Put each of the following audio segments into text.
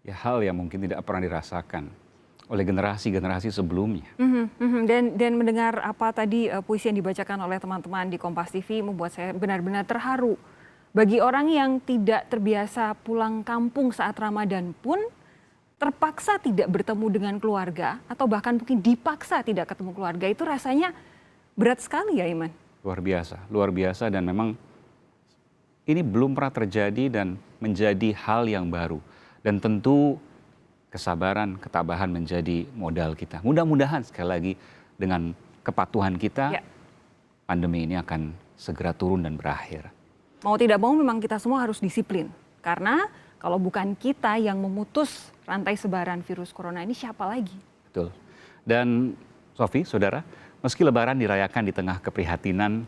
Ya hal yang mungkin tidak pernah dirasakan oleh generasi-generasi sebelumnya. Dan mendengar apa tadi, puisi yang dibacakan oleh teman-teman di Kompas TV membuat saya benar-benar terharu. Bagi orang yang tidak terbiasa pulang kampung saat Ramadan pun terpaksa tidak bertemu dengan keluarga atau bahkan mungkin dipaksa tidak ketemu keluarga itu rasanya berat sekali ya Iman? Luar biasa dan memang ini belum pernah terjadi dan menjadi hal yang baru. Dan tentu kesabaran, ketabahan menjadi modal kita. Mudah-mudahan sekali lagi dengan kepatuhan kita, Ya, pandemi ini akan segera turun dan berakhir. mau tidak mau memang kita semua harus disiplin. Karena kalau bukan kita yang memutus rantai sebaran virus corona ini siapa lagi? Betul. Dan Sofi, saudara, meski Lebaran dirayakan di tengah keprihatinan,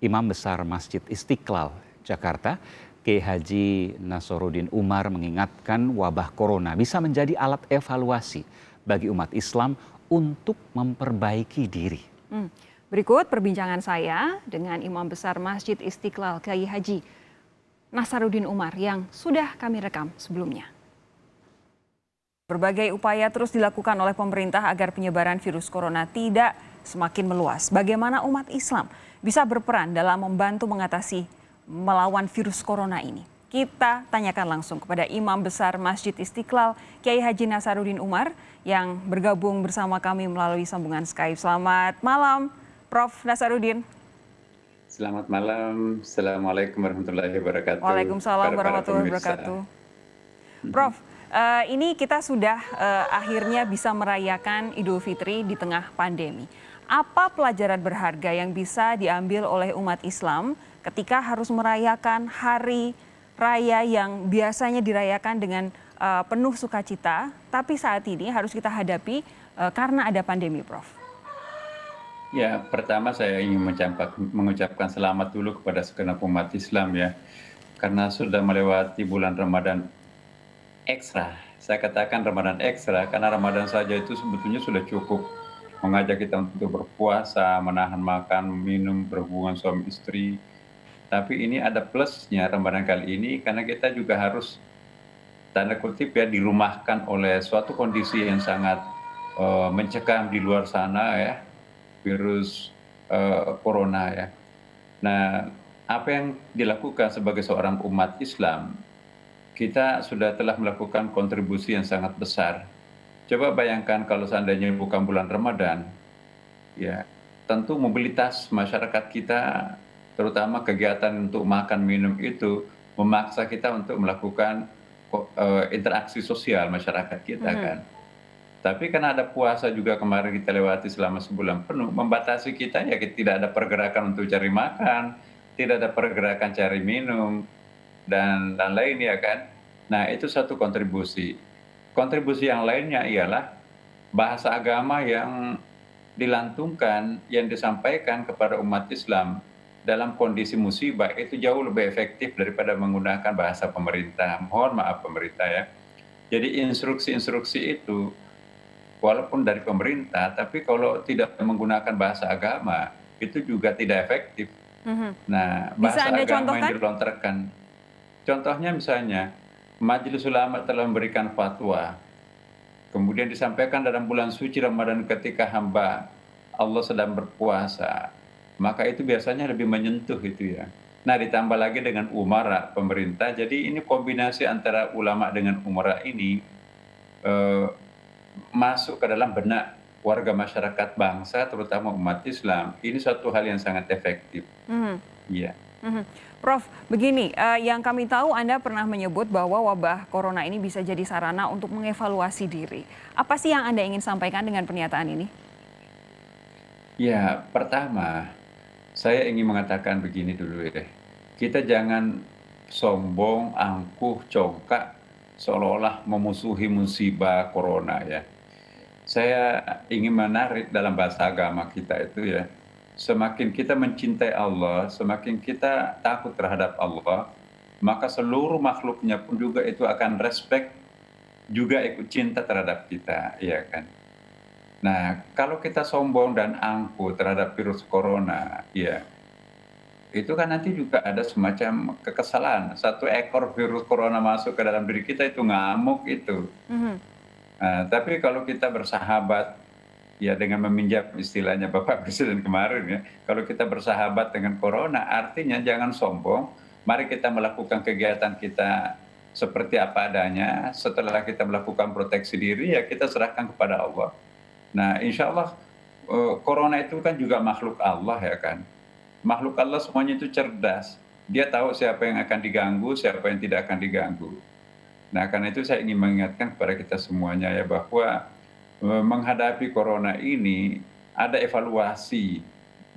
Imam Besar Masjid Istiqlal, Jakarta, Kiai Haji Nasaruddin Umar mengingatkan wabah corona bisa menjadi alat evaluasi bagi umat Islam untuk memperbaiki diri. Hmm. Berikut perbincangan saya dengan Imam Besar Masjid Istiqlal Kiai Haji Nasaruddin Umar yang sudah kami rekam sebelumnya. Berbagai upaya terus dilakukan oleh pemerintah agar penyebaran virus corona tidak semakin meluas. Bagaimana umat Islam bisa berperan dalam membantu mengatasi melawan virus corona ini? Kita tanyakan langsung kepada Imam Besar Masjid Istiqlal Kiai Haji Nasaruddin Umar yang bergabung bersama kami melalui sambungan Skype. Selamat malam, Prof. Nasaruddin. Selamat malam, Assalamualaikum warahmatullahi wabarakatuh. Waalaikumsalam Para warahmatullahi pemirsa. wabarakatuh. Prof, ini kita sudah akhirnya bisa merayakan Idul Fitri di tengah pandemi. Apa pelajaran berharga yang bisa diambil oleh umat Islam ketika harus merayakan hari raya yang biasanya dirayakan dengan penuh sukacita, tapi saat ini harus kita hadapi karena ada pandemi, Prof? Ya, pertama saya ingin mengucapkan selamat dulu kepada segenap umat Islam ya, karena sudah melewati bulan Ramadan ekstra. Saya katakan Ramadan ekstra karena Ramadan saja itu sebetulnya sudah cukup mengajak kita untuk berpuasa, menahan makan, minum, berhubungan suami istri. Tapi ini ada plusnya Ramadan kali ini karena kita juga harus tanda kutip ya dirumahkan oleh suatu kondisi yang sangat mencekam di luar sana ya, virus corona ya. Nah, apa yang dilakukan sebagai seorang umat Islam, kita sudah telah melakukan kontribusi yang sangat besar. Coba bayangkan kalau seandainya bukan bulan Ramadan, ya tentu mobilitas masyarakat kita, terutama kegiatan untuk makan minum itu memaksa kita untuk melakukan interaksi sosial masyarakat kita kan. Tapi karena ada puasa juga kemarin kita lewati selama sebulan penuh, membatasi kita ya tidak ada pergerakan untuk cari makan, tidak ada pergerakan cari minum, dan lain ya kan. Nah itu satu kontribusi. Kontribusi yang lainnya ialah bahasa agama yang dilantungkan, yang disampaikan kepada umat Islam dalam kondisi musibah itu jauh lebih efektif daripada menggunakan bahasa pemerintah. Mohon maaf pemerintah ya. Jadi instruksi-instruksi itu walaupun dari pemerintah, tapi kalau tidak menggunakan bahasa agama, itu juga tidak efektif. Nah, Bisa bahasa Anda agama yang contohkan? dilontarkan, contohnya misalnya, Majelis Ulama telah memberikan fatwa, kemudian disampaikan dalam bulan suci Ramadan ketika hamba Allah sedang berpuasa, maka itu biasanya lebih menyentuh itu ya. Nah, ditambah lagi dengan umara pemerintah, jadi ini kombinasi antara ulama dengan umara ini eh, masuk ke dalam benak warga masyarakat bangsa, terutama umat Islam. Ini suatu hal yang sangat efektif. Mhm. Iya. Mhm. Prof, begini, yang kami tahu Anda pernah menyebut bahwa wabah corona ini bisa jadi sarana untuk mengevaluasi diri. Apa sih yang Anda ingin sampaikan dengan pernyataan ini? Ya, pertama, saya ingin mengatakan begini dulu ya. Kita jangan sombong, angkuh, congkak, seolah-olah memusuhi musibah corona ya. Saya ingin menarik dalam bahasa agama kita itu ya, semakin kita mencintai Allah, semakin kita takut terhadap Allah, maka seluruh makhluknya pun juga itu akan respect, juga ikut cinta terhadap kita, ya kan. Nah, kalau kita sombong dan angkuh terhadap virus corona, ya itu kan nanti juga ada semacam kekesalan. Satu ekor virus corona masuk ke dalam diri kita itu ngamuk itu. Mhm. Tapi kalau kita bersahabat, ya dengan meminjam istilahnya Bapak Presiden kemarin ya, kalau kita bersahabat dengan corona, artinya jangan sombong, mari kita melakukan kegiatan kita seperti apa adanya, setelah kita melakukan proteksi diri, ya kita serahkan kepada Allah. Nah, insya Allah corona itu kan juga makhluk Allah ya kan. Makhluk Allah semuanya itu cerdas. Dia tahu siapa yang akan diganggu, siapa yang tidak akan diganggu. Nah, karena itu saya ingin mengingatkan kepada kita semuanya ya bahwa menghadapi corona ini ada evaluasi.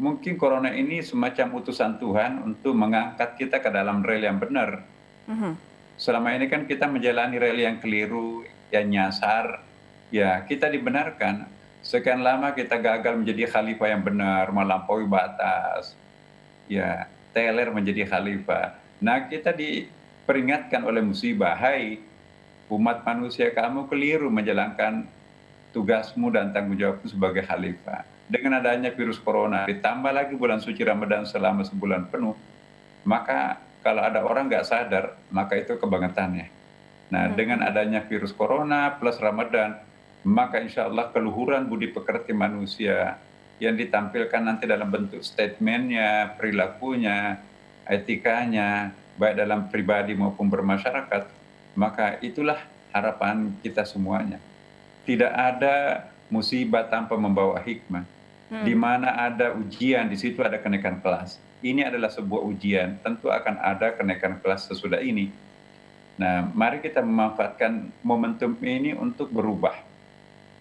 Mungkin corona ini semacam utusan Tuhan untuk mengangkat kita ke dalam rel yang benar. Mhm. Selama ini kan kita menjalani rel yang keliru, yang nyasar, ya kita dibenarkan. Sekian lama kita gagal menjadi khalifah yang benar, melampaui batas, ya teler menjadi khalifah. Nah, kita diperingatkan oleh musibah, hai umat manusia, kamu keliru menjalankan tugasmu dan tanggung jawabmu sebagai khalifah. Dengan adanya virus corona, ditambah lagi bulan suci Ramadan selama sebulan penuh, maka kalau ada orang nggak sadar, maka itu kebangetannya. Nah, dengan adanya virus corona plus Ramadan, maka insya Allah keluhuran budi pekerti manusia yang ditampilkan nanti dalam bentuk statementnya, perilakunya, etikanya, baik dalam pribadi maupun bermasyarakat, maka itulah harapan kita semuanya. Tidak ada musibah tanpa membawa hikmah. Di mana ada ujian, di situ ada kenaikan kelas. Ini adalah sebuah ujian, tentu akan ada kenaikan kelas sesudah ini. Nah, mari kita memanfaatkan momentum ini untuk berubah.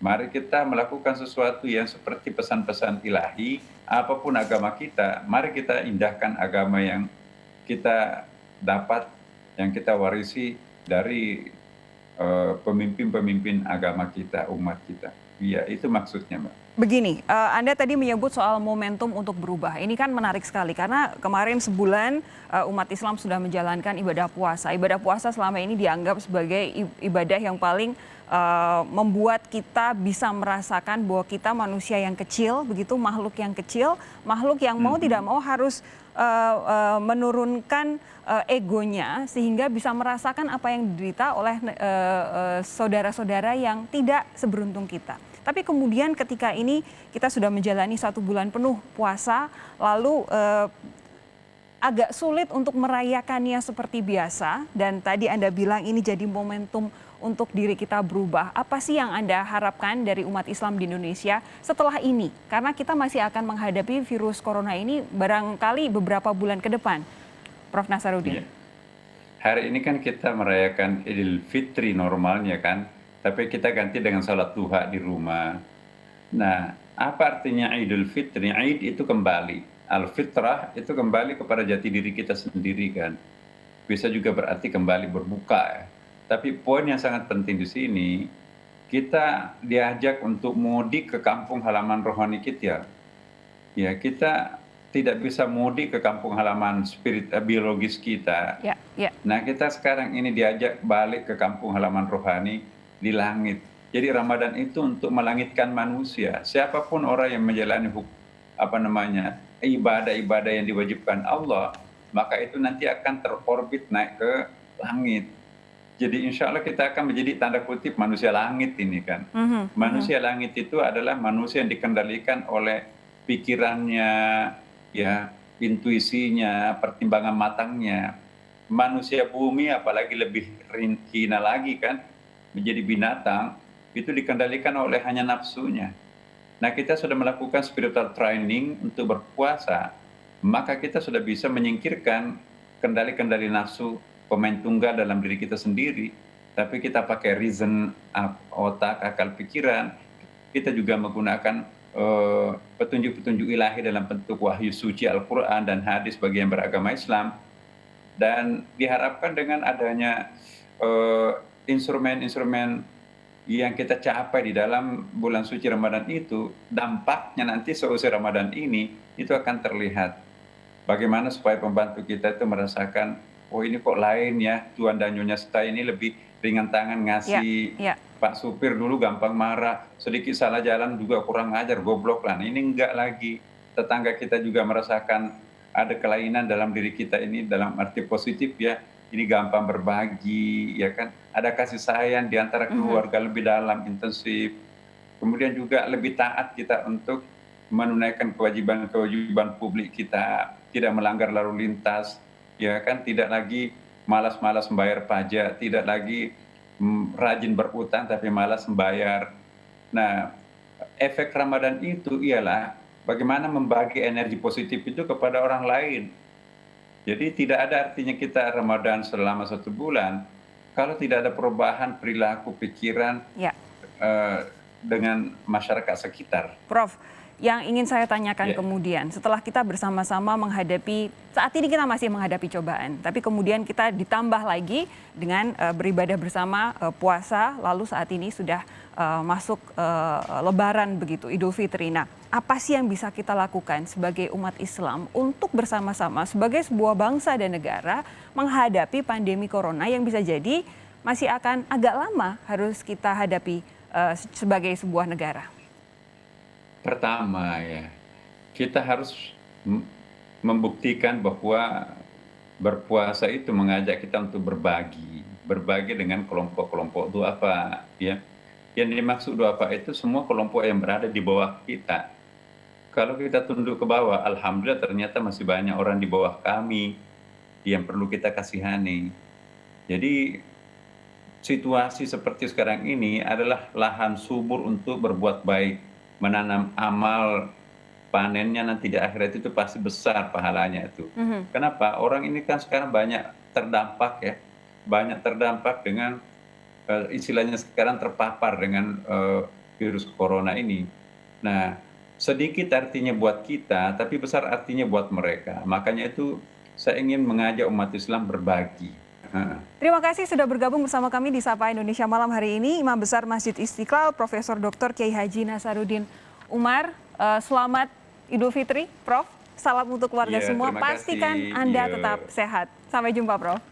Mari kita melakukan sesuatu yang seperti pesan-pesan ilahi, apapun agama kita, mari kita indahkan agama yang kita dapat, yang kita warisi dari pemimpin-pemimpin agama kita, umat kita. Iya, itu maksudnya, Mbak. Begini, Anda tadi menyebut soal momentum untuk berubah. Ini kan menarik sekali karena kemarin sebulan umat Islam sudah menjalankan ibadah puasa. Ibadah puasa selama ini dianggap sebagai ibadah yang paling membuat kita bisa merasakan bahwa kita manusia yang kecil, begitu makhluk yang kecil, makhluk yang mau tidak mau harus menurunkan egonya sehingga bisa merasakan apa yang diderita oleh saudara-saudara yang tidak seberuntung kita. Tapi kemudian ketika ini kita sudah menjalani 1 bulan penuh puasa, lalu agak sulit untuk merayakannya seperti biasa. Dan tadi Anda bilang ini jadi momentum untuk diri kita berubah. Apa sih yang Anda harapkan dari umat Islam di Indonesia setelah ini? Karena kita masih akan menghadapi virus corona ini barangkali beberapa bulan ke depan. Prof. Nasaruddin. Iya. Hari ini kan kita merayakan Idul Fitri normalnya kan, tapi kita ganti dengan salat duha di rumah. Nah, apa artinya Idul Fitri? Id itu kembali. Al-fitrah itu kembali kepada jati diri kita sendiri kan. Bisa juga berarti kembali berbuka ya. Tapi poin yang sangat penting di sini, kita diajak untuk mudik ke kampung halaman rohani kita. Ya, kita tidak bisa mudik ke kampung halaman biologis kita. Ya, ya. Nah, kita sekarang ini diajak balik ke kampung halaman rohani di langit. Jadi Ramadan itu untuk melangitkan manusia. Siapapun orang yang menjalani ibadah-ibadah yang diwajibkan Allah, maka itu nanti akan terorbit naik ke langit. Jadi insya Allah kita akan menjadi tanda kutip manusia langit ini kan. Manusia langit itu adalah manusia yang dikendalikan oleh pikirannya, ya, intuisinya, pertimbangan matangnya. Manusia bumi apalagi lebih hina lagi kan, menjadi binatang, itu dikendalikan oleh hanya nafsunya. Nah, kita sudah melakukan spiritual training untuk berpuasa, maka kita sudah bisa menyingkirkan kendali-kendali nafsu, pemain tunggal dalam diri kita sendiri, tapi kita pakai reason, otak, akal pikiran. Kita juga menggunakan petunjuk-petunjuk ilahi dalam bentuk wahyu suci Al-Quran dan hadis bagi yang beragama Islam. Dan diharapkan dengan adanya instrumen-instrumen yang kita capai di dalam bulan suci Ramadan itu, dampaknya nanti seusai Ramadan ini itu akan terlihat. Bagaimana supaya pembantu kita itu merasakan, oh ini kok lain ya, Tuan dan Nyonya Seta ini lebih ringan tangan ngasih. Pak supir dulu gampang marah, sedikit salah jalan juga kurang ajar, goblok lah. Ini enggak lagi. Tetangga kita juga merasakan ada kelainan dalam diri kita ini dalam arti positif ya, ini gampang berbagi, ya kan, ada kasih sayang di antara keluarga lebih dalam, intensif, kemudian juga lebih taat kita untuk menunaikan kewajiban-kewajiban publik kita, tidak melanggar lalu lintas, ya kan, tidak lagi malas-malas membayar pajak, tidak lagi rajin berutang tapi malas membayar. Nah, efek Ramadan itu ialah bagaimana membagi energi positif itu kepada orang lain. Jadi tidak ada artinya kita Ramadan selama 1 bulan kalau tidak ada perubahan perilaku, pikiran dengan masyarakat sekitar. Prof, yang ingin saya tanyakan kemudian, setelah kita bersama-sama menghadapi, saat ini kita masih menghadapi cobaan, tapi kemudian kita ditambah lagi dengan beribadah bersama, puasa, lalu saat ini sudah masuk Lebaran begitu, Idul Fitri. Nah, apa sih yang bisa kita lakukan sebagai umat Islam untuk bersama-sama sebagai sebuah bangsa dan negara menghadapi pandemi corona yang bisa jadi masih akan agak lama harus kita hadapi sebagai sebuah negara? Pertama ya, kita harus membuktikan bahwa berpuasa itu mengajak kita untuk berbagi dengan kelompok-kelompok duafa, ya. Yang dimaksud duafa itu semua kelompok yang berada di bawah kita. Kalau kita tunduk ke bawah, alhamdulillah ternyata masih banyak orang di bawah kami yang perlu kita kasihani. Jadi situasi seperti sekarang ini adalah lahan subur untuk berbuat baik, menanam amal, panennya nanti di akhirat itu pasti besar pahalanya itu. Kenapa? Orang ini kan sekarang banyak terdampak ya, banyak terdampak dengan istilahnya sekarang terpapar dengan virus corona ini. Nah, sedikit artinya buat kita, tapi besar artinya buat mereka. Makanya itu saya ingin mengajak umat Islam berbagi. Terima kasih sudah bergabung bersama kami di Sapa Indonesia Malam hari ini, Imam Besar Masjid Istiqlal, Profesor Dr. Kiai Haji Nasaruddin Umar. Selamat Idul Fitri, Prof. Salam untuk keluarga semua. Pastikan Anda tetap sehat. Sampai jumpa, Prof.